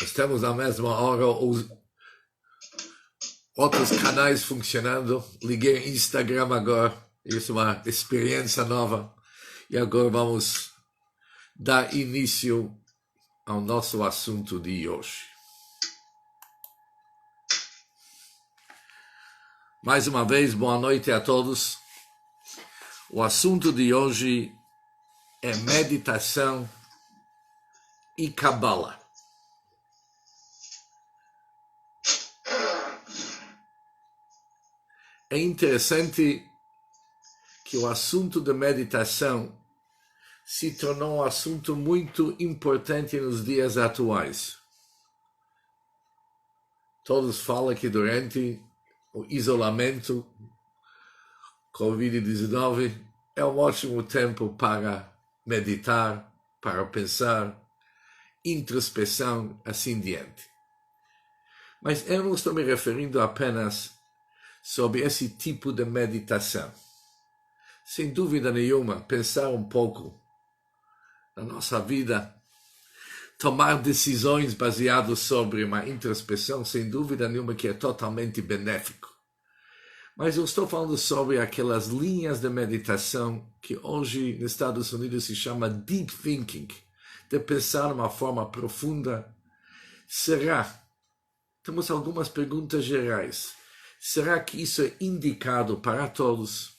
Nós temos na mesma hora os outros canais funcionando. Liguei Instagram agora. Isso é uma experiência nova. E agora vamos dar início ao nosso assunto de hoje. Mais uma vez, boa noite a todos. O assunto de hoje é meditação e Cabala. É interessante que o assunto de meditação se tornou um assunto muito importante nos dias atuais. Todos falam que durante o isolamento Covid-19 é um ótimo tempo para meditar, para pensar, introspecção, assim diante. Mas eu não estou me referindo apenas sobre esse tipo de meditação. Sem dúvida nenhuma, pensar um pouco na nossa vida, tomar decisões baseadas sobre uma introspecção, sem dúvida nenhuma que é totalmente benéfico. Mas eu estou falando sobre aquelas linhas de meditação que hoje nos Estados Unidos se chama Deep Thinking, de pensar de uma forma profunda. Temos algumas perguntas gerais. Será que isso é indicado para todos?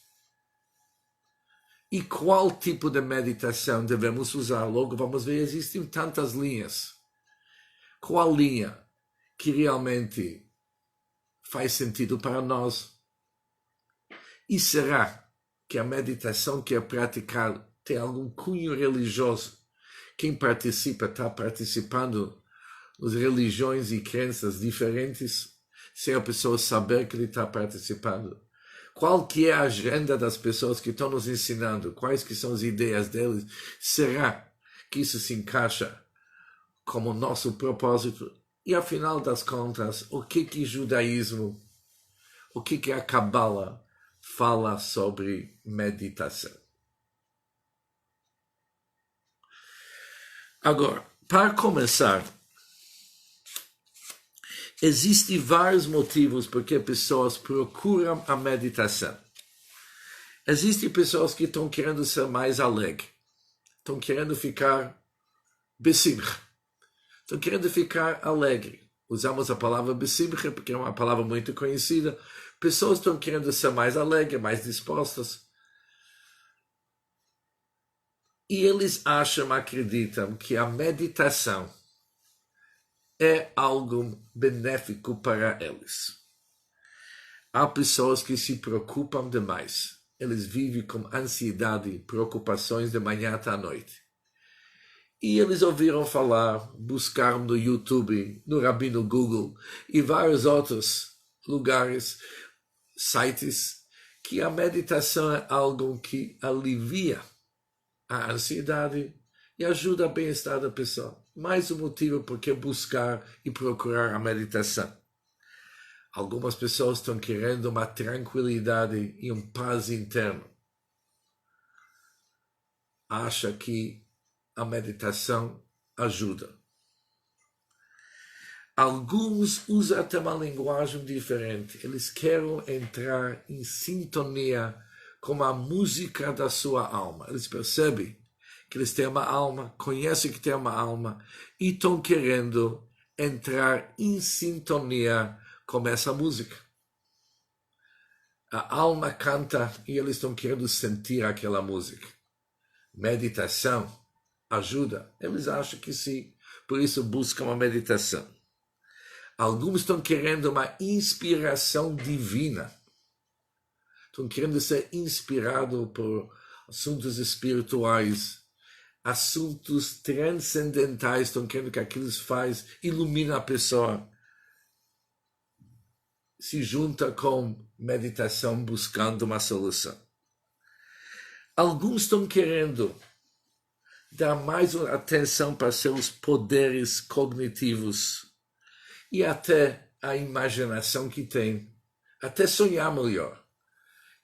E qual tipo de meditação devemos usar? Logo vamos ver, existem tantas linhas. Qual linha que realmente faz sentido para nós? E será que a meditação que é praticada tem algum cunho religioso? Quem participa está participando das religiões e crenças diferentes, sem a pessoa saber que ele está participando. Qual que é a agenda das pessoas que estão nos ensinando? Quais que são as ideias deles? Será que isso se encaixa como nosso propósito? E afinal das contas, o que judaísmo, o que a Cabala fala sobre meditação? Agora, para começar, existem vários motivos por que pessoas procuram a meditação. Existem pessoas que estão querendo ser mais alegres, estão querendo ficar besimcha, estão querendo ficar alegre. Usamos a palavra besimcha porque é uma palavra muito conhecida. Pessoas estão querendo ser mais alegres, mais dispostas. E eles acreditam que a meditação é algo benéfico para eles. Há pessoas que se preocupam demais. Eles vivem com ansiedade, preocupações de manhã até à noite. E eles ouviram falar, buscaram no YouTube, no Rabino Google e vários outros lugares, sites, que a meditação é algo que alivia a ansiedade e ajuda o bem-estar da pessoa. Mais um motivo por que buscar e procurar a meditação. Algumas pessoas estão querendo uma tranquilidade e paz interno. Acha que a meditação ajuda. Alguns usam até uma linguagem diferente. Eles querem entrar em sintonia com a música da sua alma. Eles percebem que eles têm uma alma, conhecem que têm uma alma e estão querendo entrar em sintonia com essa música. A alma canta e eles estão querendo sentir aquela música. Meditação ajuda? Eles acham que sim, por isso buscam a meditação. Alguns estão querendo uma inspiração divina. Estão querendo ser inspirados por assuntos espirituais, assuntos transcendentais, estão querendo que aquilo faz, ilumina a pessoa. Se junta com meditação buscando uma solução. Alguns estão querendo dar mais atenção para seus poderes cognitivos e até a imaginação que tem, até sonhar melhor,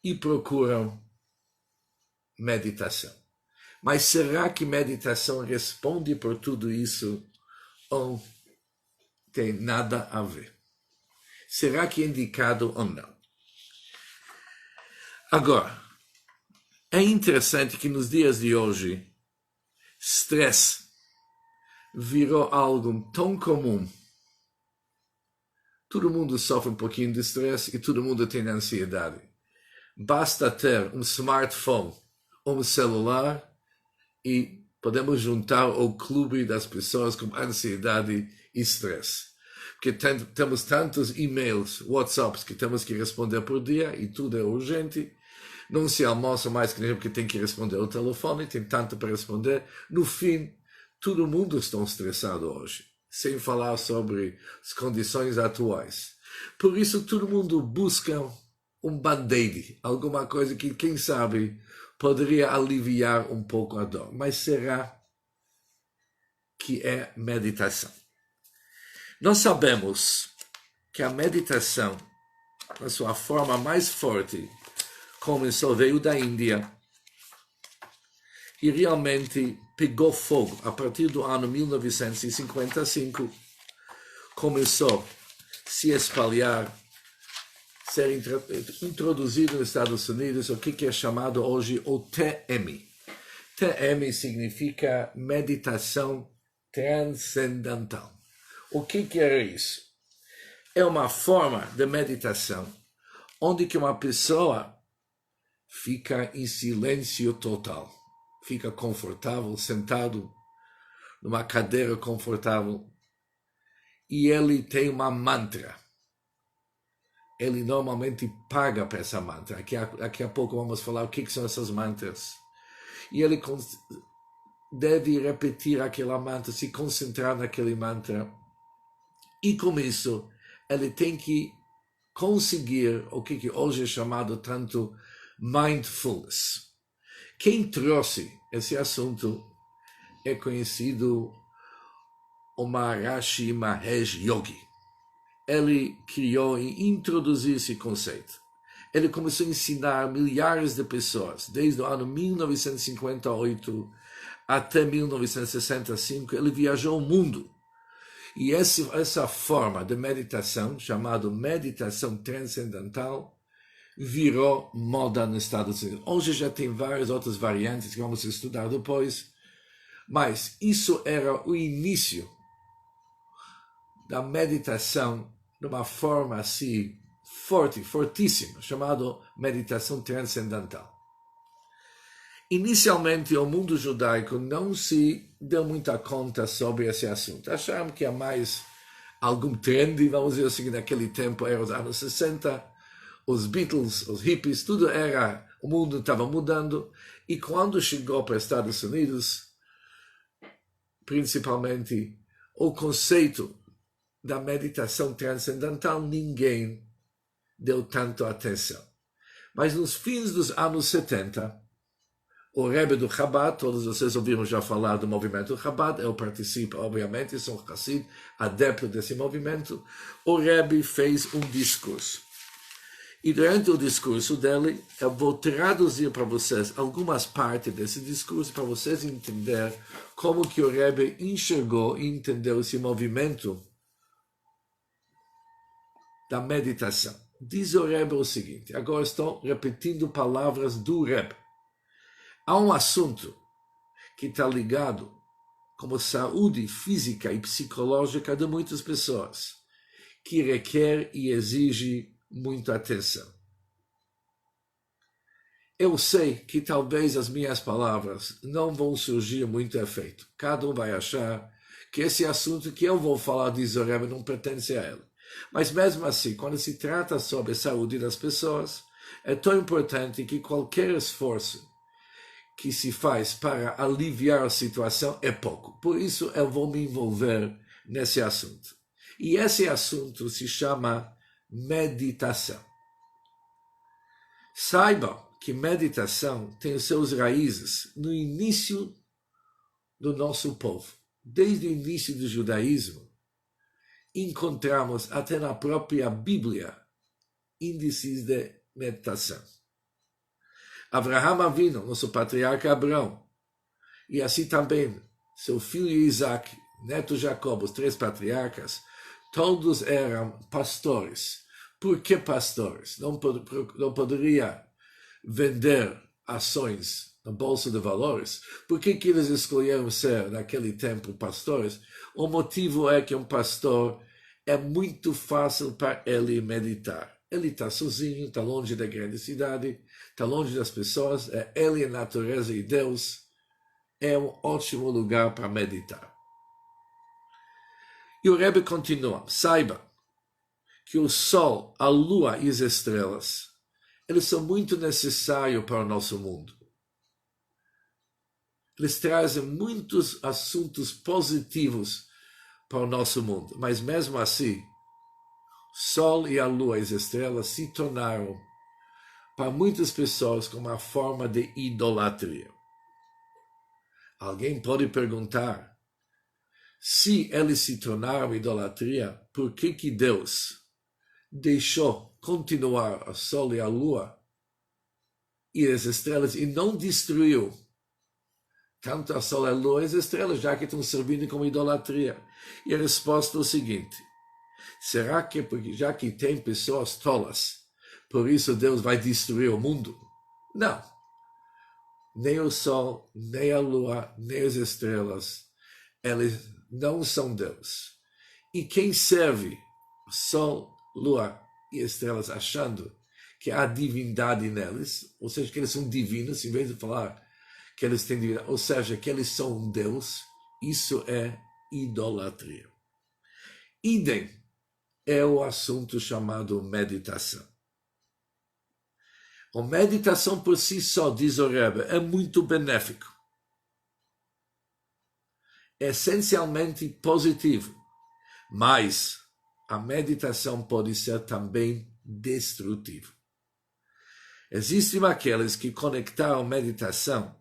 e procuram meditação. Mas será que meditação responde por tudo isso? Ou tem nada a ver. Será que é indicado ou não? Agora, é interessante que nos dias de hoje, stress virou algo tão comum. Todo mundo sofre um pouquinho de stress e todo mundo tem ansiedade. Basta ter um smartphone ou um celular e podemos juntar o clube das pessoas com ansiedade e stress. Porque temos tantos e-mails, WhatsApps que temos que responder por dia e tudo é urgente. Não se almoça mais que nem porque tem que responder ao telefone, tem tanto para responder. No fim, todo mundo está estressado hoje, sem falar sobre as condições atuais. Por isso, todo mundo busca um band-aid, alguma coisa que, quem sabe, poderia aliviar um pouco a dor. Mas será que é meditação? Nós sabemos que a meditação, na sua forma mais forte, começou, veio da Índia e realmente pegou fogo. A partir do ano 1955, começou a se espalhar, ser introduzido nos Estados Unidos o que é chamado hoje o TM. TM significa meditação transcendental. O que era isso? É uma forma de meditação onde que uma pessoa fica em silêncio total, fica confortável, sentado numa cadeira confortável, e ele tem uma mantra. Ele normalmente paga para essa mantra. Daqui a pouco vamos falar o que são essas mantras. E ele deve repetir aquela mantra, se concentrar naquele mantra. E com isso, ele tem que conseguir o que hoje é chamado tanto mindfulness. Quem trouxe esse assunto é conhecido o Maharishi Mahesh Yogi. Ele criou e introduziu esse conceito. Ele começou a ensinar milhares de pessoas, desde o ano 1958 até 1965. Ele viajou o mundo. E essa forma de meditação, chamada meditação transcendental, virou moda nos Estados Unidos. Hoje já tem várias outras variantes que vamos estudar depois, mas isso era o início da meditação de uma forma assim fortíssima, chamada meditação transcendental. Inicialmente, o mundo judaico não se deu muita conta sobre esse assunto. Acharam que há mais algum trend, vamos dizer assim, naquele tempo, era os anos 60, os Beatles, os hippies, tudo era, o mundo estava mudando, e quando chegou para os Estados Unidos, principalmente, o conceito da meditação transcendental, ninguém deu tanto atenção. Mas nos fins dos anos 70, o Rebbe do Chabad, todos vocês ouviram já falar do movimento Chabad, eu participo, obviamente, sou Hassid, adepto desse movimento. O Rebbe fez um discurso. E durante o discurso dele, eu vou traduzir para vocês algumas partes desse discurso para vocês entenderem como que o Rebbe enxergou e entendeu esse movimento da meditação. Diz o Rebbe o seguinte, agora estou repetindo palavras do Rebbe. Há um assunto que está ligado com a saúde física e psicológica de muitas pessoas, que requer e exige muita atenção. Eu sei que talvez as minhas palavras não vão surgir muito efeito. Cada um vai achar que esse assunto que eu vou falar, diz o Rebbe, não pertence a ele. Mas mesmo assim, quando se trata sobre a saúde das pessoas, é tão importante que qualquer esforço que se faz para aliviar a situação é pouco. Por isso eu vou me envolver nesse assunto. E esse assunto se chama meditação. Saibam que meditação tem os seus raízes no início do nosso povo. Desde o início do judaísmo, encontramos até na própria Bíblia índices de meditação. Abraham Avinu, nosso patriarca Abraão, e assim também seu filho Isaac, neto Jacob, os três patriarcas, todos eram pastores. Por que pastores? Não poderia vender ações na Bolsa de Valores. Por que eles escolheram ser, naquele tempo, pastores? O motivo é que um pastor é muito fácil para ele meditar. Ele está sozinho, está longe da grande cidade, está longe das pessoas, é ele, a natureza e Deus. É um ótimo lugar para meditar. E o Rebbe continua, saiba que o Sol, a Lua e as estrelas, eles são muito necessários para o nosso mundo. Eles trazem muitos assuntos positivos para o nosso mundo, mas mesmo assim, Sol e a Lua e as estrelas se tornaram, para muitas pessoas, como uma forma de idolatria. Alguém pode perguntar, se eles se tornaram idolatria, por que Deus deixou continuar o Sol e a Lua e as estrelas e não destruiu tanto a Sol, a Lua e as estrelas, já que estão servindo como idolatria? E a resposta é o seguinte, será que porque já que tem pessoas tolas, por isso Deus vai destruir o mundo? Não. Nem o Sol, nem a Lua, nem as estrelas, eles não são Deus. E quem serve Sol, Lua e estrelas achando que há divindade neles, ou seja, que eles são divinos, em vez de falar que eles têm divindade, ou seja, que eles são um Deus, isso é idolatria. Idem é o assunto chamado meditação. A meditação por si só, diz o Rebbe, é muito benéfico. É essencialmente positivo, mas a meditação pode ser também destrutiva. Existem aqueles que conectaram meditação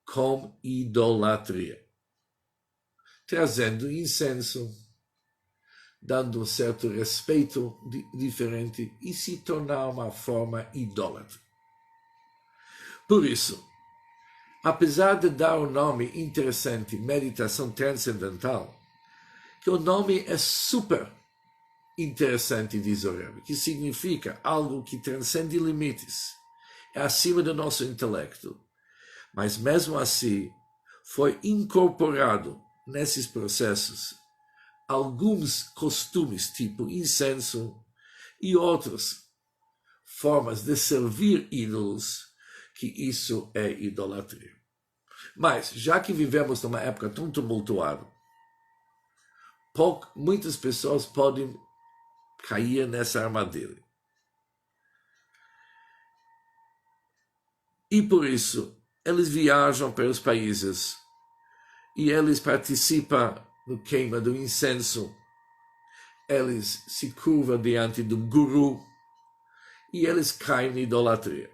com idolatria, trazendo incenso, dando um certo respeito diferente e se tornar uma forma idólatra. Por isso, apesar de dar um nome interessante, meditação transcendental, que o nome é super interessante, diz o Rebbe, que significa algo que transcende limites, é acima do nosso intelecto, mas mesmo assim foi incorporado nesses processos alguns costumes, tipo incenso e outras formas de servir ídolos, que isso é idolatria. Mas, já que vivemos numa época tão tumultuada, muitas pessoas podem cair nessa armadilha. E por isso, eles viajam para os países e eles participam no queima do incenso, eles se curvam diante do guru e eles caem em idolatria.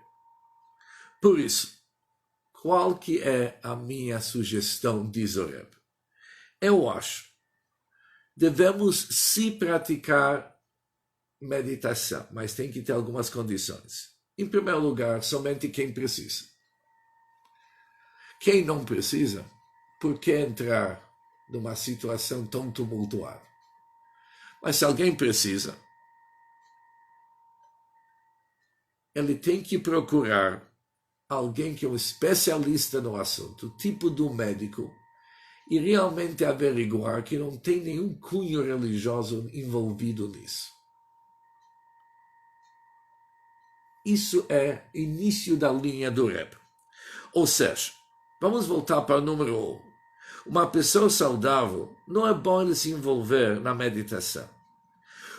Por isso, qual que é a minha sugestão, diz o Rebbe? Eu acho, devemos se praticar meditação, mas tem que ter algumas condições. Em primeiro lugar, somente quem precisa. Quem não precisa, por que entrar numa situação tão tumultuada? Mas se alguém precisa, ele tem que procurar alguém que é um especialista no assunto, tipo do médico, e realmente averiguar que não tem nenhum cunho religioso envolvido nisso. Isso é início da linha do Rebbe. Ou seja, vamos voltar para o número 1. Uma pessoa saudável, não é bom ele se envolver na meditação.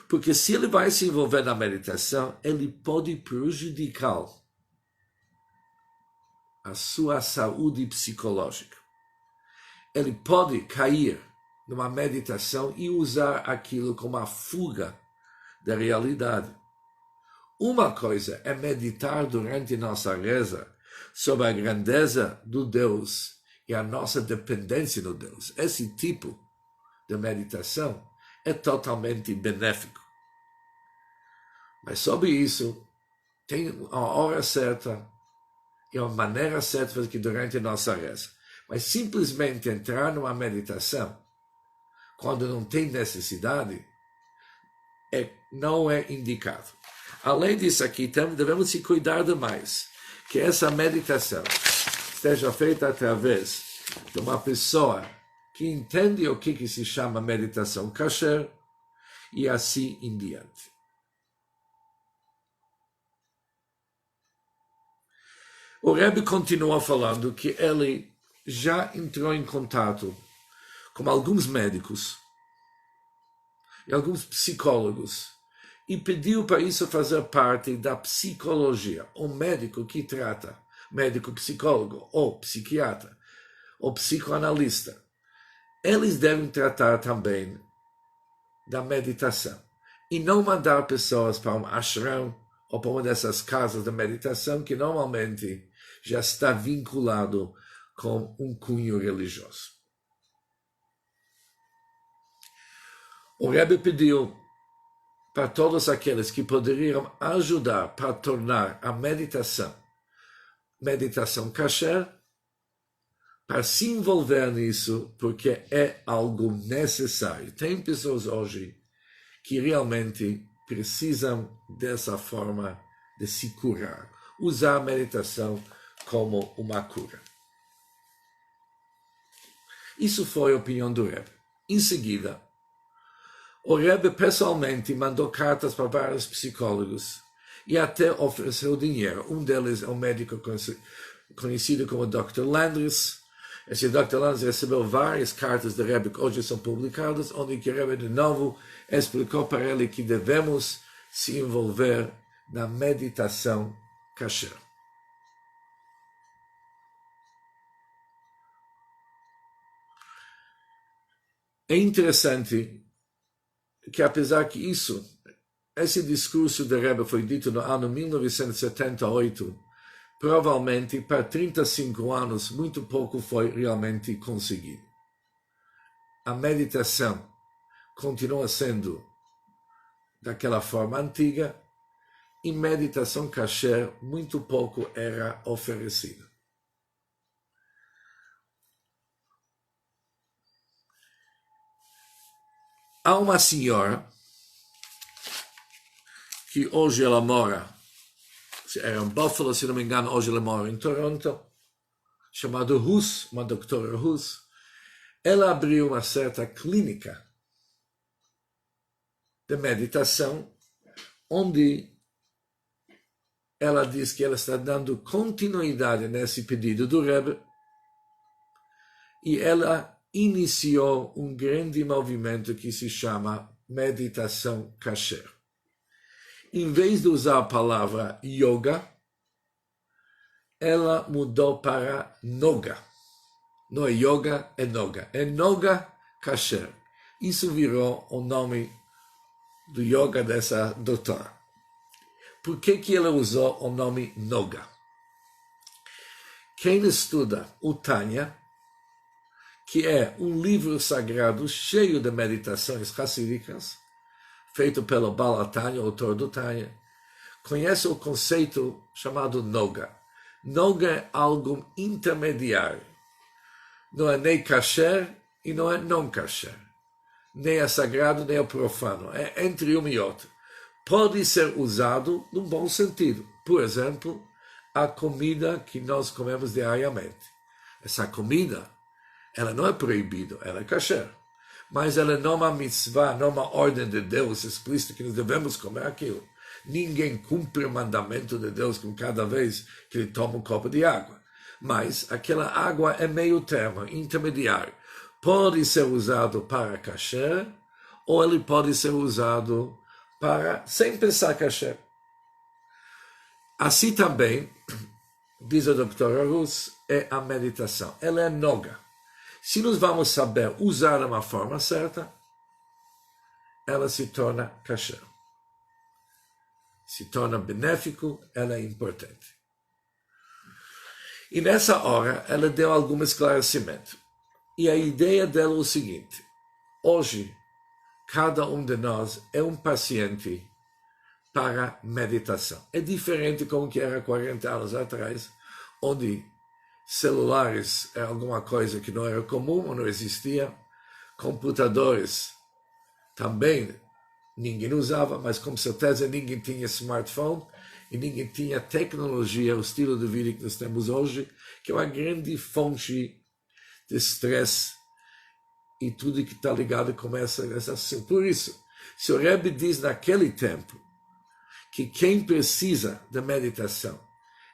Porque se ele vai se envolver na meditação, ele pode prejudicar a sua saúde psicológica. Ele pode cair numa meditação e usar aquilo como a fuga da realidade. Uma coisa é meditar durante nossa reza sobre a grandeza do Deus e a nossa dependência no Deus. Esse tipo de meditação é totalmente benéfico. Mas sobre isso, tem uma hora certa e uma maneira certa que durante a nossa reza. Mas simplesmente entrar numa meditação, quando não tem necessidade, não é indicado. Além disso aqui, devemos se cuidar demais, que essa meditação esteja feita através de uma pessoa que entende o que se chama meditação kasher e assim em diante. O Rebbe continua falando que ele já entrou em contato com alguns médicos e alguns psicólogos e pediu para isso fazer parte da psicologia. O médico que trata, médico psicólogo ou psiquiatra ou psicoanalista, eles devem tratar também da meditação e não mandar pessoas para um ashram ou para uma dessas casas de meditação que normalmente já está vinculado com um cunho religioso. O Rebbe pediu para todos aqueles que poderiam ajudar para tornar a meditação kasher, para se envolver nisso, porque é algo necessário. Tem pessoas hoje que realmente precisam dessa forma de se curar, usar a meditação como uma cura. Isso foi a opinião do Rebbe. Em seguida, o Rebbe pessoalmente mandou cartas para vários psicólogos e até ofereceu dinheiro. Um deles é um médico conhecido como Dr. Landris. Esse Dr. Landris recebeu várias cartas do Rebbe que hoje são publicadas, onde o Rebbe de novo explicou para ele que devemos se envolver na meditação kasher. É interessante que, apesar que esse discurso de Rebbe foi dito no ano 1978, provavelmente para 35 anos muito pouco foi realmente conseguido. A meditação continua sendo daquela forma antiga e meditação kasher muito pouco era oferecida. Há uma senhora que hoje ela mora, era em Buffalo, se não me engano, hoje ela mora em Toronto, chamada Hus, uma doutora Hus. Ela abriu uma certa clínica de meditação, onde ela diz que ela está dando continuidade nesse pedido do Rebbe, e ela iniciou um grande movimento que se chama meditação kasher. Em vez de usar a palavra yoga, ela mudou para noga. Não é yoga, é noga. É noga kasher. Isso virou o nome do yoga dessa doutora. Por que ela usou o nome noga? Quem estuda o Tanya, que é um livro sagrado cheio de meditações hassídicas, feito pelo Baal HaTanya, autor do Tanya, conhece o conceito chamado Noga. Noga é algo intermediário. Não é nem kasher e não é não kasher. Nem é sagrado, nem é profano. É entre um e outro. Pode ser usado num bom sentido. Por exemplo, a comida que nós comemos diariamente. Essa comida, ela não é proibida, ela é kasher. Mas ela não é uma mitzvah, não é uma ordem de Deus explícita que nós devemos comer aquilo. Ninguém cumpre o mandamento de Deus com cada vez que ele toma um copo de água. Mas aquela água é meio termo, intermediário. Pode ser usado para kasher, ou ele pode ser usado para, sem pensar kasher. Assim também, diz a doutora Rus, é a meditação. Ela é noga. Se nós vamos saber usar de uma forma certa, ela se torna kasher. Se torna benéfico, ela é importante. E nessa hora, ela deu algum esclarecimento. E a ideia dela é o seguinte: hoje, cada um de nós é um paciente para meditação. É diferente como que era 40 anos atrás, onde celulares é alguma coisa que não era comum ou não existia. computadores também ninguém usava, mas com certeza ninguém tinha smartphone e ninguém tinha tecnologia, o estilo de vida que nós temos hoje, que é uma grande fonte de estresse e tudo que está ligado com essa ação. Por isso, se o Rebbe diz naquele tempo que quem precisa da meditação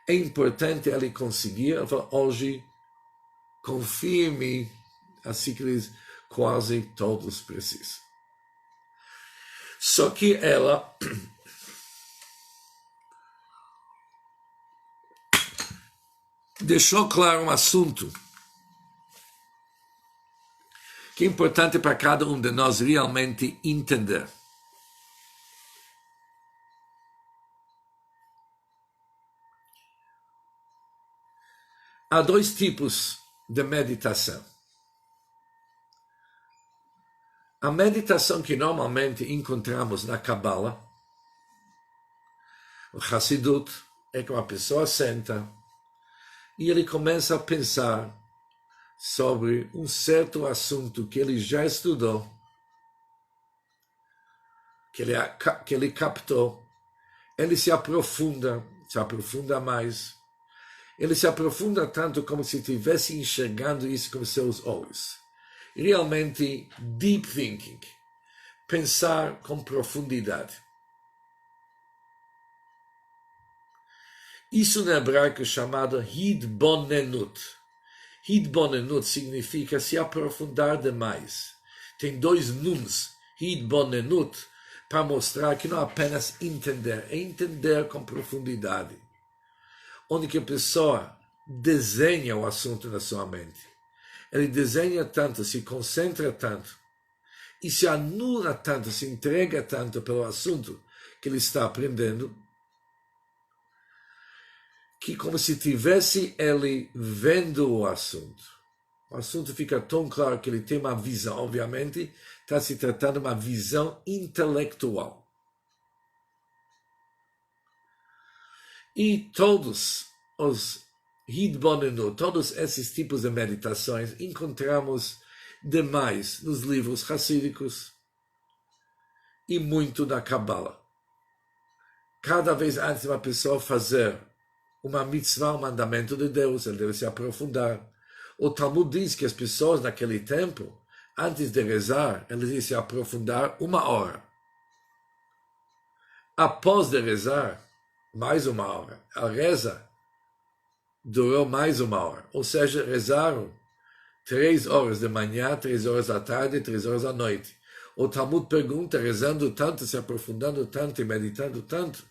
é importante ele conseguir, ele fala, hoje, confia em mim, assim que eles quase todos precisam. Só que ela deixou claro um assunto que é importante para cada um de nós realmente entender. Há dois tipos de meditação. A meditação que normalmente encontramos na Kabbalah, o Hassidut, é que uma pessoa senta e ele começa a pensar sobre um certo assunto que ele já estudou, que ele captou, ele se aprofunda mais, ele se aprofunda tanto como se estivesse enxergando isso com seus olhos. Realmente, deep thinking, pensar com profundidade. Isso no hebraico é chamado Hidbonenut. Hidbonenut significa se aprofundar demais. Tem dois nuns, Hidbonenut, para mostrar que não apenas entender, é entender com profundidade. Onde que a pessoa desenha o assunto na sua mente. Ele desenha tanto, se concentra tanto, e se anula tanto, se entrega tanto pelo assunto que ele está aprendendo, que como se tivesse ele vendo o assunto. O assunto fica tão claro que ele tem uma visão, obviamente, está se tratando de uma visão intelectual. E todos os Hidbonenut, todos esses tipos de meditações encontramos demais nos livros hassídicos e muito na Kabbalah. Cada vez antes de uma pessoa fazer uma mitzvah, um mandamento de Deus, ele deve se aprofundar. O Talmud diz que as pessoas naquele tempo, antes de rezar, eles iam se aprofundar 1 hora. Após de rezar, mais 1 hora. A reza durou mais 1 hora. Ou seja, rezaram 3 horas de manhã, 3 horas da tarde, 3 horas da noite. O Talmud pergunta, rezando tanto, se aprofundando tanto e meditando tanto.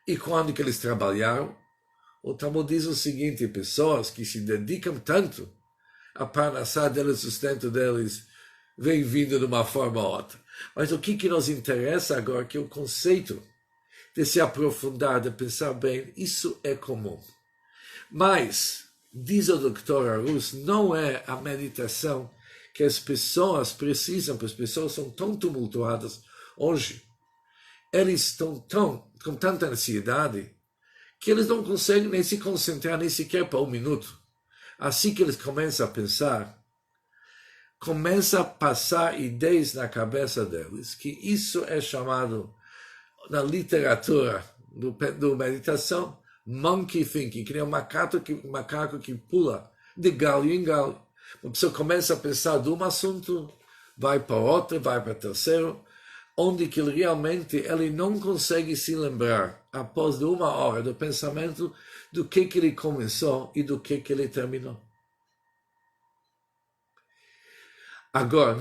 E quando que eles trabalharam? O Talmud diz o seguinte, pessoas que se dedicam tanto, a parnassá deles, o sustento deles, vem vindo de uma forma ou outra. Mas o que nos interessa agora, que é o conceito de se aprofundar, de pensar bem, isso é comum. Mas, diz o Dr. Arus, não é a meditação que as pessoas precisam, porque as pessoas são tão tumultuadas hoje. Eles estão com tanta ansiedade que eles não conseguem nem se concentrar nem sequer para 1 minuto. Assim que eles começam a pensar, começa a passar ideias na cabeça deles, que isso é chamado, na literatura do meditação, monkey thinking, que nem um macaco que pula de galho em galho. Uma pessoa começa a pensar de um assunto, vai para outro, vai para terceiro, onde que ele não consegue se lembrar, após de 1 hora do pensamento, do que ele começou e do que ele terminou. Agora,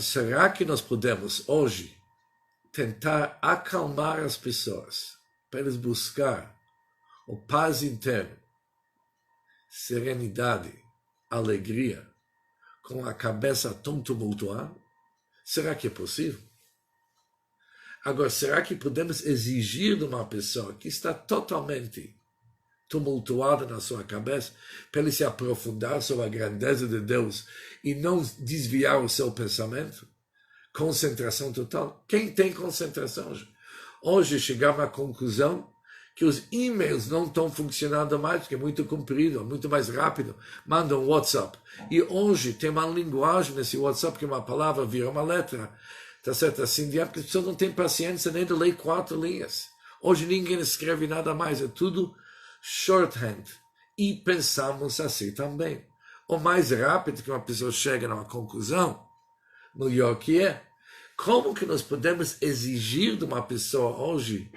será que nós podemos hoje tentar acalmar as pessoas para eles buscar o paz interno, serenidade, alegria, com a cabeça tão tumultuada? Será que é possível? Agora, será que podemos exigir de uma pessoa que está totalmente tumultuada na sua cabeça para ele se aprofundar sobre a grandeza de Deus e não desviar o seu pensamento? Concentração total. Quem tem concentração hoje? Hoje chegamos à conclusão que os e-mails não estão funcionando mais, porque é muito comprido, muito mais rápido. Manda um WhatsApp. E hoje tem uma linguagem nesse WhatsApp que uma palavra vira uma letra. Tá certo? Assim, porque as pessoas não têm paciência nem de ler 4 linhas. Hoje ninguém escreve nada mais, é tudo shorthand. E pensamos assim também. O mais rápido que uma pessoa chega a uma conclusão, melhor que é. Como que nós podemos exigir de uma pessoa hoje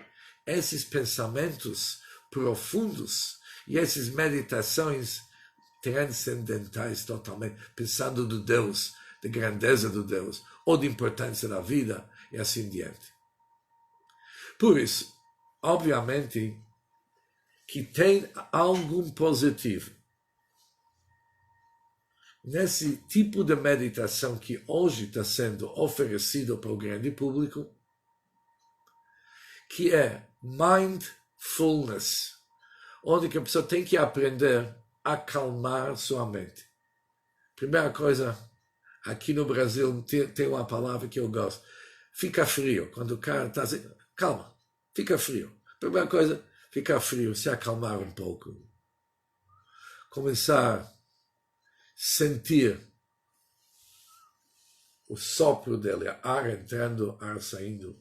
esses pensamentos profundos e essas meditações transcendentais totalmente, pensando do Deus, da grandeza do Deus, ou da importância da vida, e assim diante. Por isso, obviamente, que tem algum positivo nesse tipo de meditação que hoje está sendo oferecido para o grande público, que é mindfulness, onde que a pessoa tem que aprender a acalmar sua mente. Primeira coisa, aqui no Brasil tem uma palavra que eu gosto. Fica frio. Quando o cara está assim, calma, fica frio. Primeira coisa, ficar frio, se acalmar um pouco. Começar a sentir o sopro dele, ar entrando, ar saindo.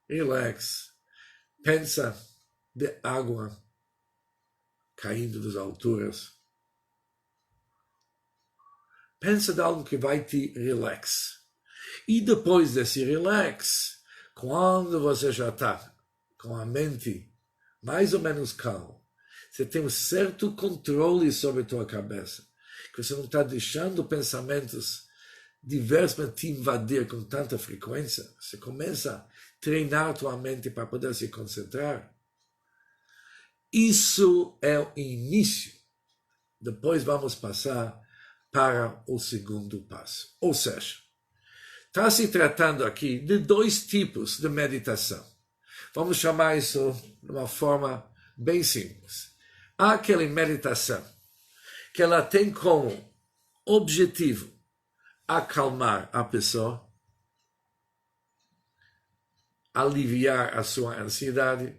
Relax. Pensa de água caindo das alturas. Pensa de algo que vai te relax. E depois desse relax, quando você já está com a mente mais ou menos calma, você tem um certo controle sobre a tua cabeça, que você não está deixando pensamentos diversos te invadir com tanta frequência, você começa a treinar a tua mente para poder se concentrar. Isso é o início. Depois vamos passar para o segundo passo. Ou seja, está se tratando aqui de 2 tipos de meditação. Vamos chamar isso de uma forma bem simples. Há aquela meditação que ela tem como objetivo acalmar a pessoa, aliviar a sua ansiedade,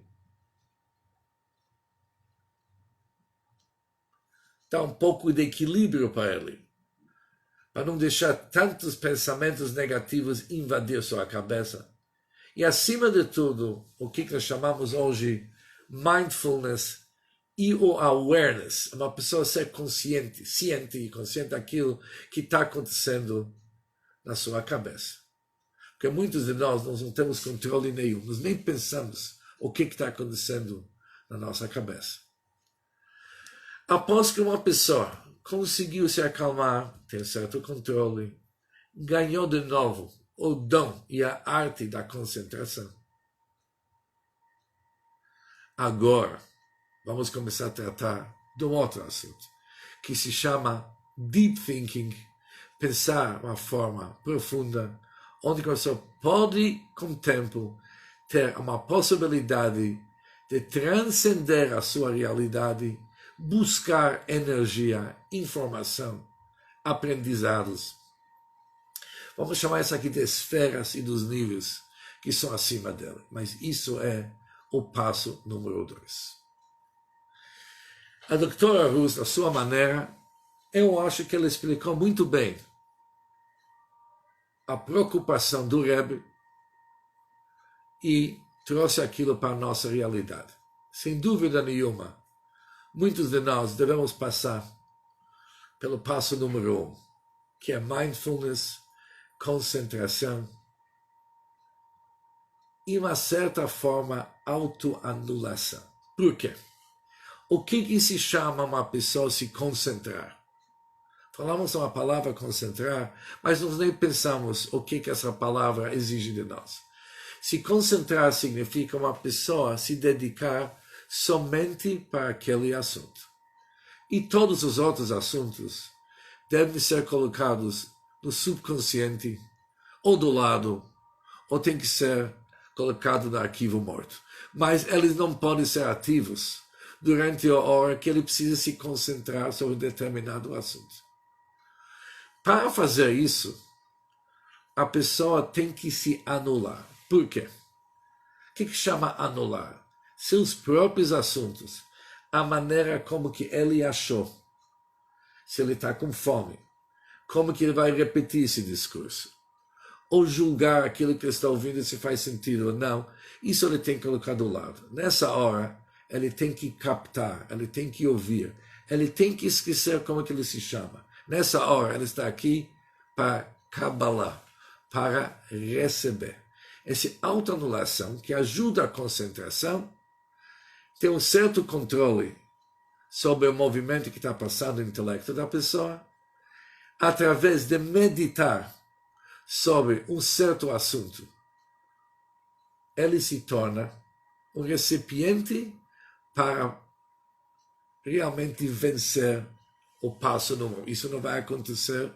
dar um pouco de equilíbrio para ele, para não deixar tantos pensamentos negativos invadir sua cabeça. E, acima de tudo, o que nós chamamos hoje mindfulness e o awareness, uma pessoa ser consciente, ciente e consciente daquilo que está acontecendo na sua cabeça. Porque muitos de nós não temos controle nenhum, nós nem pensamos o que está acontecendo na nossa cabeça. Após que uma pessoa conseguiu se acalmar, ter certo controle, ganhou de novo o dom e a arte da concentração. Agora, vamos começar a tratar de um outro assunto, que se chama Deep Thinking, pensar de uma forma profunda, onde a pessoa pode, com o tempo, ter uma possibilidade de transcender a sua realidade, buscar energia, informação, aprendizados. Vamos chamar isso aqui de esferas e dos níveis que são acima dela. Mas isso é o passo número 2. A doutora Rus, da sua maneira, eu acho que ela explicou muito bem a preocupação do Rebbe e trouxe aquilo para a nossa realidade. Sem dúvida nenhuma, muitos de nós devemos passar pelo passo número 1, que é mindfulness, concentração e, uma certa forma, autoanulação. Por quê? O que se chama uma pessoa se concentrar? Falamos uma palavra concentrar, mas nós nem pensamos o que essa palavra exige de nós. Se concentrar significa uma pessoa se dedicar somente para aquele assunto. E todos os outros assuntos devem ser colocados no subconsciente, ou do lado, ou tem que ser colocado no arquivo morto. Mas eles não podem ser ativos durante a hora que ele precisa se concentrar sobre um determinado assunto. Para fazer isso, a pessoa tem que se anular. Por quê? O que chama anular? Seus próprios assuntos, a maneira como que ele achou. Se ele está com fome, como que ele vai repetir esse discurso? Ou julgar aquilo que ele está ouvindo se faz sentido ou não. Isso ele tem que colocar do lado. Nessa hora, ele tem que captar, ele tem que ouvir, ele tem que esquecer como que ele se chama. Nessa hora, ele está aqui para Kabbalah, para receber. Essa autoanulação que ajuda a concentração, tem um certo controle sobre o movimento que está passando no intelecto da pessoa, através de meditar sobre um certo assunto. Ele se torna um recipiente para realmente vencer o passo número. Isso não vai acontecer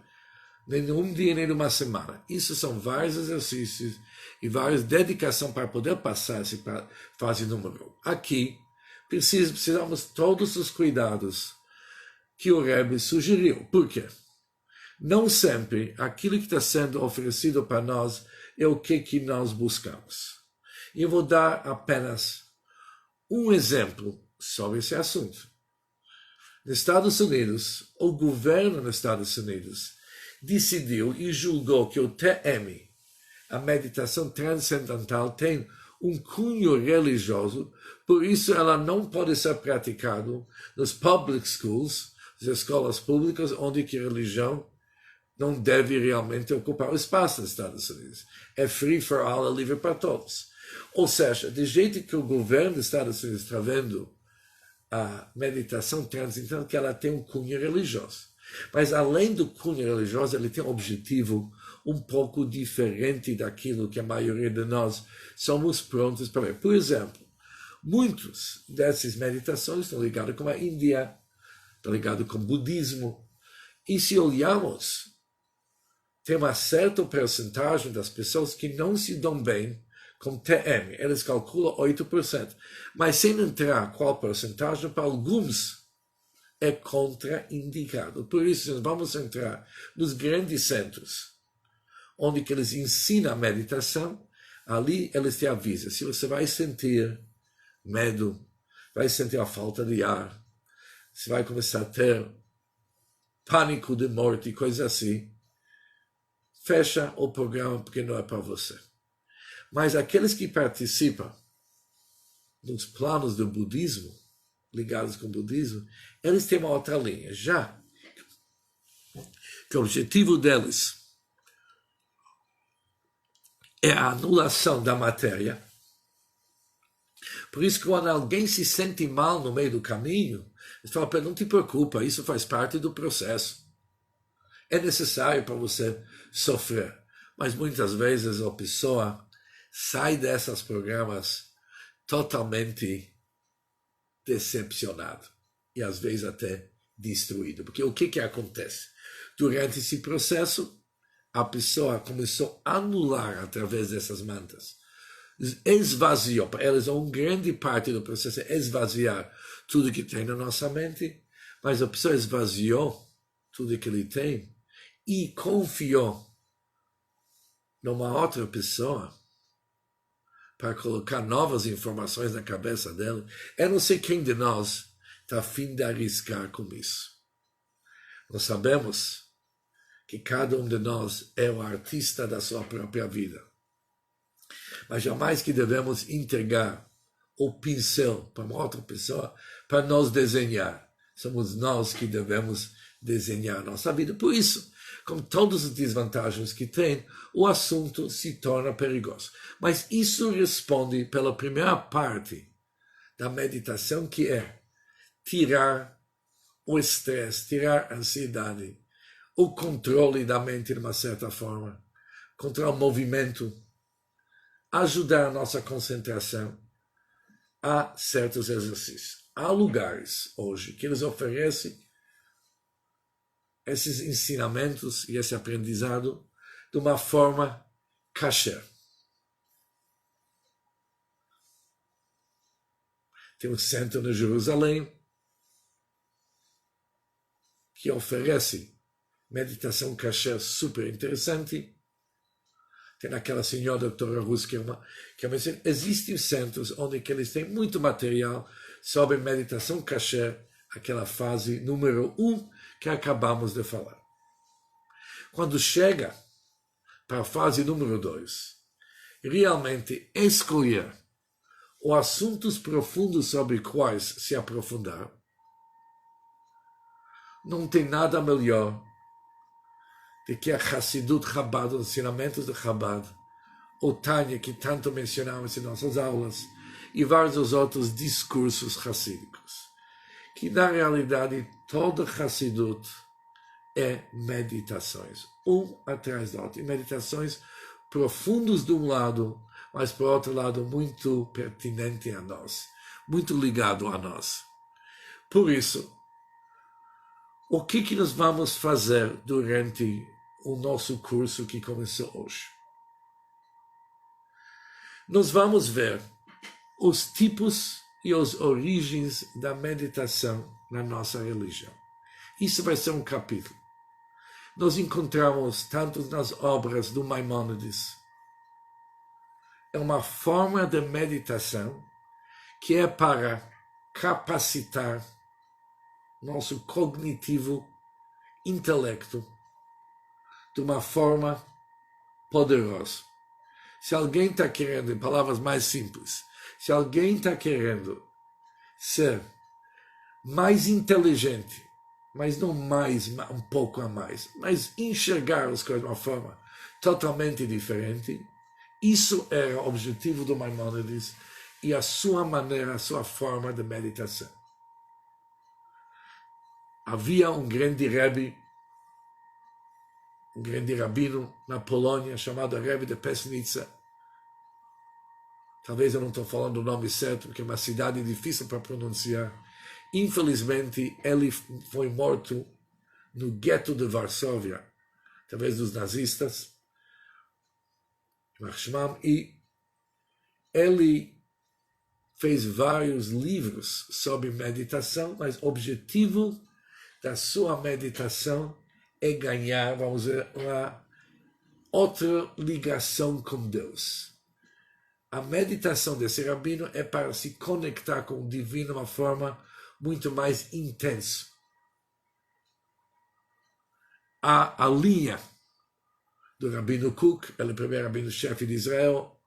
nem num dia, nem numa semana. Isso são vários exercícios e várias dedicações para poder passar essa fase número 1. Aqui, precisamos todos os cuidados que o Rebbe sugeriu. Por quê? Não sempre aquilo que está sendo oferecido para nós é o que nós buscamos. E eu vou dar apenas um exemplo sobre esse assunto. Nos Estados Unidos, o governo dos Estados Unidos decidiu e julgou que o TM, a meditação transcendental, tem um cunho religioso, por isso ela não pode ser praticada nos public schools, nas escolas públicas, onde que a religião não deve realmente ocupar o espaço dos Estados Unidos. É free for all, é livre para todos. Ou seja, de jeito que o governo dos Estados Unidos está vendo a meditação transcendental, que ela tem um cunho religioso. Mas além do cunho religioso, ele tem um objetivo um pouco diferente daquilo que a maioria de nós somos prontos para ver. Por exemplo, muitas dessas meditações estão ligadas com a Índia, estão ligadas com o budismo. E se olharmos, tem uma certa porcentagem das pessoas que não se dão bem com TM. Eles calculam 8%. Mas sem entrar qual porcentagem, para alguns é contraindicado. Por isso, nós vamos entrar nos grandes centros, onde que eles ensinam a meditação. Ali eles te avisam. Se você vai sentir medo, vai sentir a falta de ar, você vai começar a ter pânico de morte, coisa assim, fecha o programa porque não é para você. Mas aqueles que participam dos planos do budismo, ligados com o budismo, eles têm uma outra linha. Já que o objetivo deles é a anulação da matéria, por isso que quando alguém se sente mal no meio do caminho, eles falam, não te preocupa, isso faz parte do processo. É necessário para você sofrer. Mas muitas vezes a pessoa sai desses programas totalmente decepcionado e às vezes até destruído. Porque o que acontece? Durante esse processo, a pessoa começou a anular através dessas mantas. Esvaziou. Para eles, uma grande parte do processo é esvaziar tudo que tem na nossa mente, mas a pessoa esvaziou tudo que ele tem e confiou numa outra pessoa para colocar novas informações na cabeça dela. Eu não sei quem de nós está a fim de arriscar com isso. Nós sabemos que cada um de nós é o artista da sua própria vida. Mas jamais que devemos entregar o pincel para uma outra pessoa para nós desenhar. Somos nós que devemos desenhar a nossa vida. Por isso, com todas as desvantagens que tem, o assunto se torna perigoso. Mas isso responde pela primeira parte da meditação, que é tirar o estresse, tirar a ansiedade, o controle da mente de uma certa forma, controlar o movimento, ajudar a nossa concentração a certos exercícios. Há lugares hoje que eles oferecem esses ensinamentos e esse aprendizado de uma forma kasher. Tem um centro no Jerusalém que oferece meditação kasher super interessante. Tem aquela senhora doutora Rus, existem centros onde que eles têm muito material sobre meditação kasher, aquela fase número 1 que acabamos de falar. Quando chega para a fase número 2, realmente escolher os assuntos profundos sobre quais se aprofundar, não tem nada melhor do que a Hassidut Chabad, os ensinamentos de Chabad, o Tanya, que tanto mencionamos em nossas aulas, e vários outros discursos hassídicos, que na realidade toda Hassidut é meditações, um atrás do outro, e meditações profundos de um lado, mas por outro lado muito pertinente a nós, muito ligado a nós. Por isso, o que nós vamos fazer durante o nosso curso que começou hoje? Nós vamos ver os tipos e as origens da meditação na nossa religião. Isso vai ser um capítulo. Nós encontramos tanto nas obras do Maimônides. É uma forma de meditação que é para capacitar nosso cognitivo intelecto de uma forma poderosa. Se alguém está querendo, em palavras mais simples, se alguém está querendo ser mais inteligente, mas não mais, um pouco a mais, mas enxergar as coisas de uma forma totalmente diferente, isso era o objetivo do Maimônides e a sua maneira, a sua forma de meditação. Havia um grande Rebbe, um grande rabino na Polônia, chamado Rebbe de Pesnitsa. Talvez eu não estou falando o nome certo, porque é uma cidade difícil para pronunciar. Infelizmente, ele foi morto no gueto de Varsóvia, através dos nazistas, e ele fez vários livros sobre meditação, mas o objetivo da sua meditação é ganhar, vamos dizer, uma outra ligação com Deus. A meditação desse rabino é para se conectar com o divino de uma forma muito mais intensa. A linha do Rabino Kook, ele é o primeiro rabino-chefe de Israel,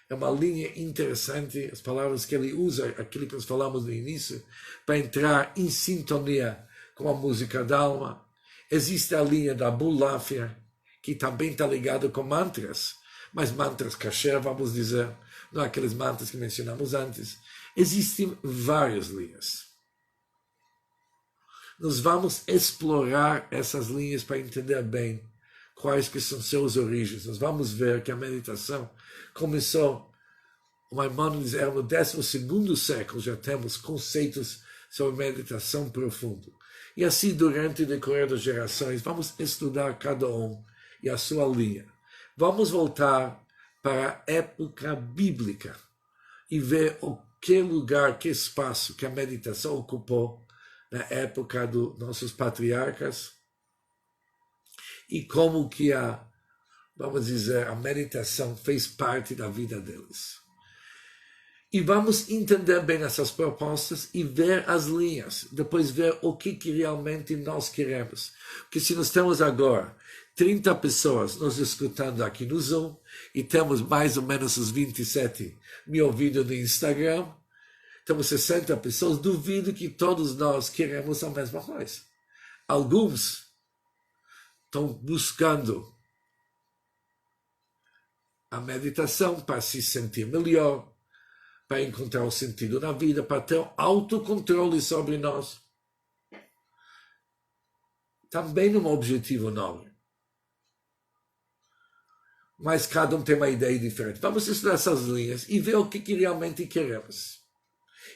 é uma linha interessante, as palavras que ele usa, aquilo que nós falamos no início, para entrar em sintonia com a música da alma. Existe a linha da Bulafia, que também está ligada com mantras, mas mantras kasher, vamos dizer, não aqueles mantras que mencionamos antes. Existem várias linhas. Nós vamos explorar essas linhas para entender bem quais que são suas origens. Nós vamos ver que a meditação começou, o Maimônides era no 12º século, já temos conceitos sobre meditação profunda. E assim, durante o decorrer das gerações, vamos estudar cada um e a sua linha. Vamos voltar para a época bíblica e ver o que lugar, que espaço que a meditação ocupou na época dos nossos patriarcas e como que vamos dizer, a meditação fez parte da vida deles. E vamos entender bem essas propostas e ver as linhas, depois ver o que realmente nós queremos. Porque se nós temos agora 30 pessoas nos escutando aqui no Zoom e temos mais ou menos os 27 me ouvindo no Instagram, temos 60 pessoas, duvido que todos nós queremos a mesma coisa. Alguns estão buscando a meditação para se sentir melhor, para encontrar o sentido na vida, para ter um autocontrole sobre nós. Também um objetivo nobre. Mas cada um tem uma ideia diferente. Vamos estudar essas linhas e ver o que realmente queremos.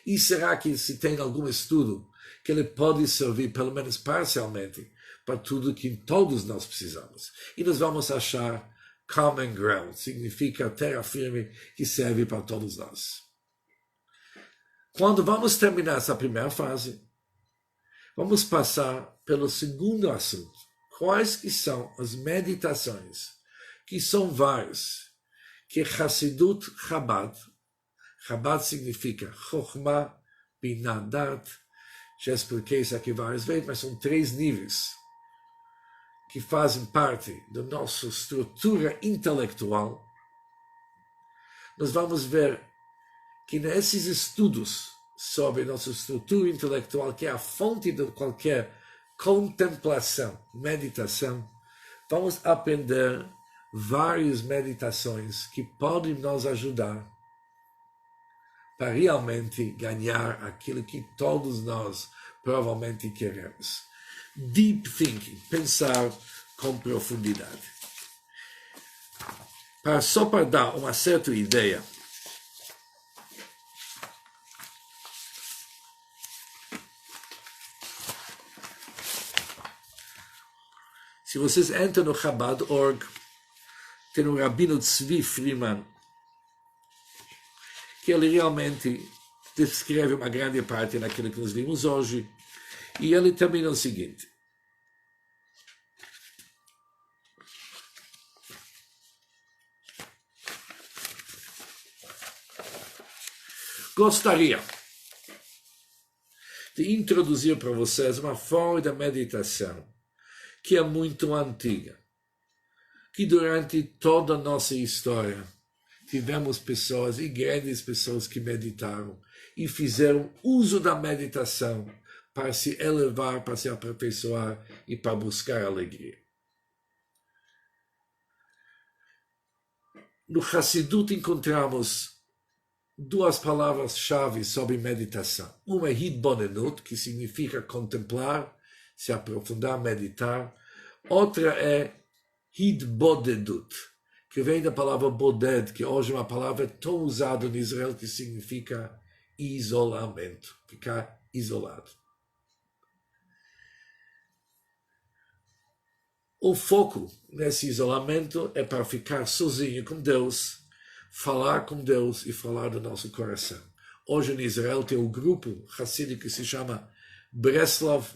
E será que se tem algum estudo que ele pode servir, pelo menos parcialmente, para tudo que todos nós precisamos? E nós vamos achar common ground, significa terra firme que serve para todos nós. Quando vamos terminar essa primeira fase, vamos passar pelo segundo assunto. Quais que são as meditações que são vários, que é Hassidut Chabad. Chabad significa Chokhmah, Binah, Dart. Já expliquei isso aqui várias vezes, mas são 3 níveis que fazem parte da nossa estrutura intelectual. Nós vamos ver que nesses estudos sobre nossa estrutura intelectual, que é a fonte de qualquer contemplação, meditação, vamos aprender várias meditações que podem nos ajudar para realmente ganhar aquilo que todos nós provavelmente queremos. Deep thinking, pensar com profundidade. Só para dar uma certa ideia, se vocês entram no Chabad.org, tem o Rabino Tzvi Freeman, que ele realmente descreve uma grande parte daquilo que nós vimos hoje, e ele termina o seguinte: gostaria de introduzir para vocês uma forma de meditação que é muito antiga, que durante toda a nossa história tivemos pessoas e grandes pessoas que meditaram e fizeram uso da meditação para se elevar, para se aperfeiçoar e para buscar alegria. No Hassidut encontramos 2 palavras-chave sobre meditação. Uma é Hitbonenut, que significa contemplar, se aprofundar, meditar. Outra é Hitbodedut, que vem da palavra boded, que hoje é uma palavra tão usada em Israel, que significa isolamento, ficar isolado. O foco nesse isolamento é para ficar sozinho com Deus, falar com Deus e falar do nosso coração. Hoje em Israel tem um grupo hassídico que se chama Breslov.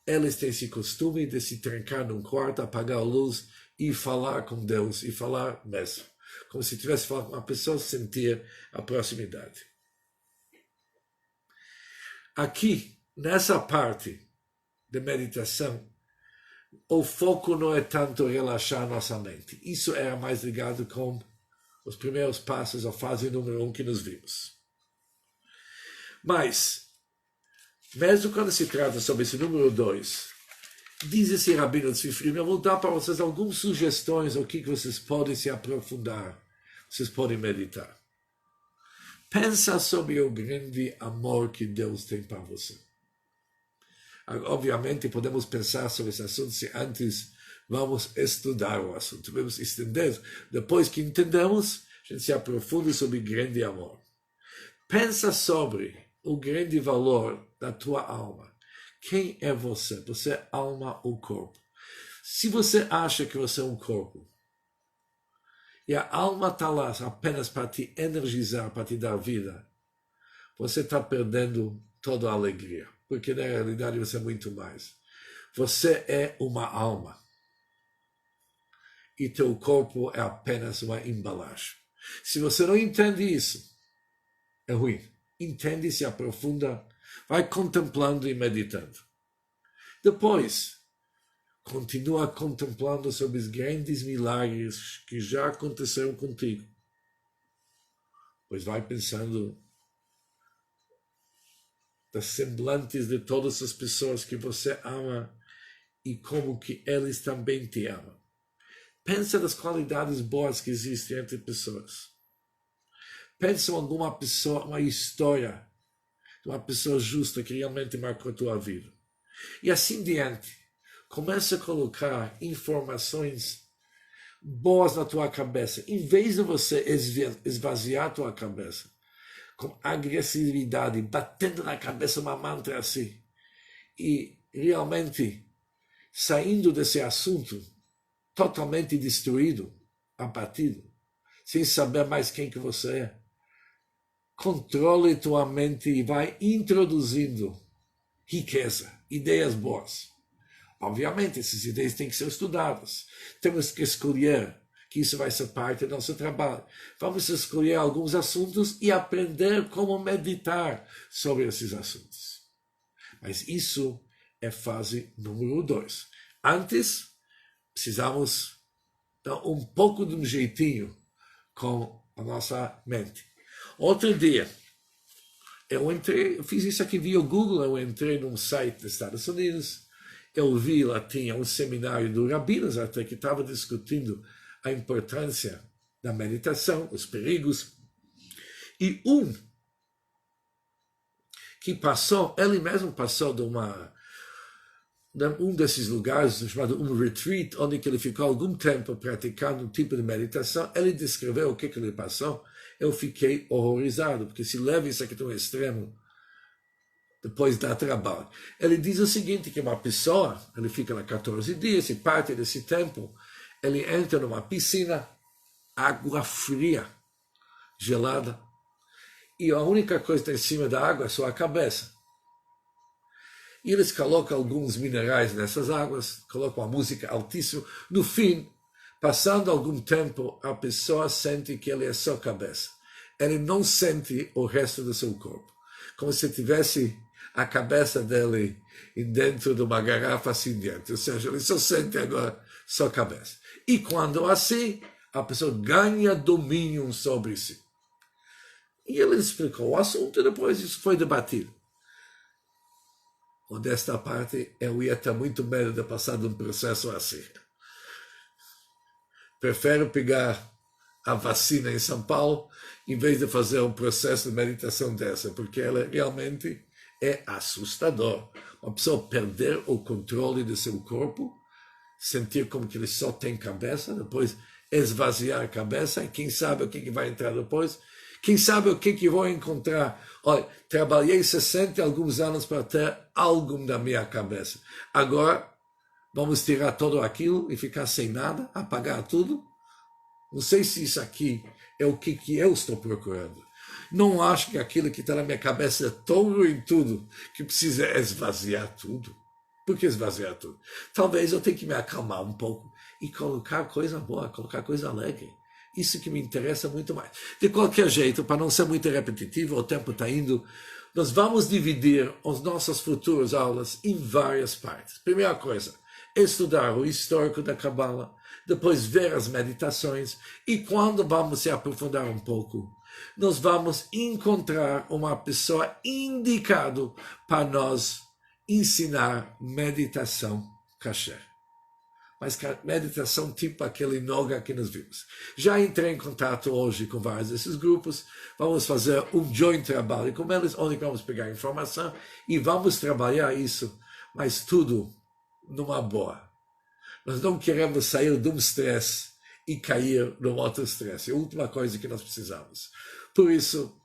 Eles têm esse costume de se trancar num quarto, apagar a luz e falar com Deus, e falar mesmo. Como se estivesse falando com uma pessoa, sentir a proximidade. Aqui, nessa parte de meditação, o foco não é tanto relaxar nossa mente. Isso era mais ligado com os primeiros passos, a fase número 1 que nos vimos. Mas, mesmo quando se trata sobre esse número 2, diz esse Rabino Tzvi Freeman, eu vou dar para vocês algumas sugestões o que vocês podem se aprofundar, vocês podem meditar. Pensa sobre o grande amor que Deus tem para você. Obviamente, podemos pensar sobre esse assunto se antes vamos estudar o assunto. Vamos estender. Depois que entendemos, a gente se aprofunda sobre o grande amor. Pensa sobre o grande valor da tua alma. Quem é você? Você é alma ou corpo? Se você acha que você é um corpo, e a alma está lá apenas para te energizar, para te dar vida, você está perdendo toda a alegria. Porque na realidade você é muito mais. Você é uma alma. E teu corpo é apenas uma embalagem. Se você não entende isso, é ruim. Entende, se aprofunda, vai contemplando e meditando. Depois, continua contemplando sobre os grandes milagres que já aconteceram contigo. Pois vai pensando das semblantes de todas as pessoas que você ama e como que eles também te amam. Pensa nas qualidades boas que existem entre pessoas. Pensa em alguma pessoa, uma história de uma pessoa justa que realmente marcou a tua vida. E assim diante. Começa a colocar informações boas na tua cabeça. Em vez de você esvaziar a tua cabeça com agressividade, batendo na cabeça uma mantra assim, e realmente saindo desse assunto totalmente destruído, abatido, sem saber mais quem que você é. Controle tua mente e vai introduzindo riqueza, ideias boas. Obviamente, essas ideias têm que ser estudadas. Temos que escolher que isso vai ser parte do nosso trabalho. Vamos escolher alguns assuntos e aprender como meditar sobre esses assuntos. Mas isso é fase número 2. Antes, precisamos dar um pouco de um jeitinho com a nossa mente. Outro dia, eu fiz isso aqui via Google, eu entrei num site dos Estados Unidos, eu vi lá tinha um seminário do Rabinos até que estava discutindo a importância da meditação, os perigos, e que passou, ele mesmo passou de um desses lugares chamado um retreat, onde ele ficou algum tempo praticando um tipo de meditação. Ele descreveu o que ele passou. Eu fiquei horrorizado, porque se leva isso aqui a um extremo, depois dá trabalho. Ele diz o seguinte, que uma pessoa, ele fica lá 14 dias, e parte desse tempo, ele entra numa piscina, água fria, gelada, e a única coisa que está em cima da água é só a cabeça. E eles colocam alguns minerais nessas águas, colocam a música altíssima. No fim, passando algum tempo, a pessoa sente que ele é só cabeça. Ele não sente o resto do seu corpo. Como se tivesse a cabeça dele dentro de uma garrafa assim dentro. Ou seja, ele só sente agora só cabeça. E quando assim, a pessoa ganha domínio sobre si. E ele explicou o assunto e depois isso foi debatido. Desta parte, eu ia ter muito medo de passar de um processo assim. Prefiro pegar a vacina em São Paulo em vez de fazer um processo de meditação dessa, porque ela realmente é assustador. Uma pessoa perder o controle do seu corpo, sentir como que ele só tem cabeça, depois esvaziar a cabeça, e quem sabe o que vai entrar depois. Quem sabe o que vou encontrar? Olha, trabalhei 60 alguns anos para ter algo na minha cabeça. Agora, vamos tirar tudo aquilo e ficar sem nada, apagar tudo? Não sei se isso aqui é o que eu estou procurando. Não acho que aquilo que está na minha cabeça é tão ruim tudo que precisa esvaziar tudo. Por que esvaziar tudo? Talvez eu tenha que me acalmar um pouco e colocar coisa boa, colocar coisa alegre. Isso que me interessa muito mais. De qualquer jeito, para não ser muito repetitivo, o tempo está indo, nós vamos dividir as nossas futuras aulas em várias partes. Primeira coisa, estudar o histórico da Kabbalah, depois ver as meditações, e quando vamos se aprofundar um pouco, nós vamos encontrar uma pessoa indicada para nós ensinar meditação kasher. Mas meditação tipo aquele yoga que nós vimos. Já entrei em contato hoje com vários desses grupos, vamos fazer um joint trabalho com eles, onde vamos pegar informação e vamos trabalhar isso, mas tudo numa boa. Nós não queremos sair de um estresse e cair num outro estresse. É a última coisa que nós precisamos. Por isso,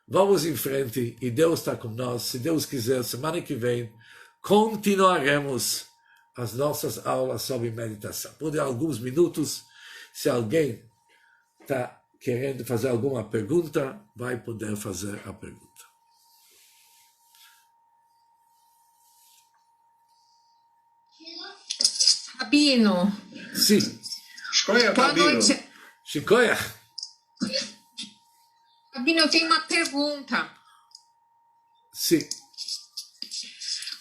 vamos em frente e Deus está com nós. Se Deus quiser, semana que vem, continuaremos as nossas aulas sobre meditação. Por alguns minutos, se alguém está querendo fazer alguma pergunta, vai poder fazer a pergunta. Rabino. Sim. Shkoyach, Boa Rabino. noite. Shkoyach. Rabino, eu tenho uma pergunta. Sim.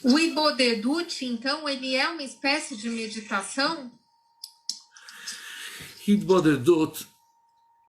O Hibodedut, então, ele é uma espécie de meditação? Hibodedut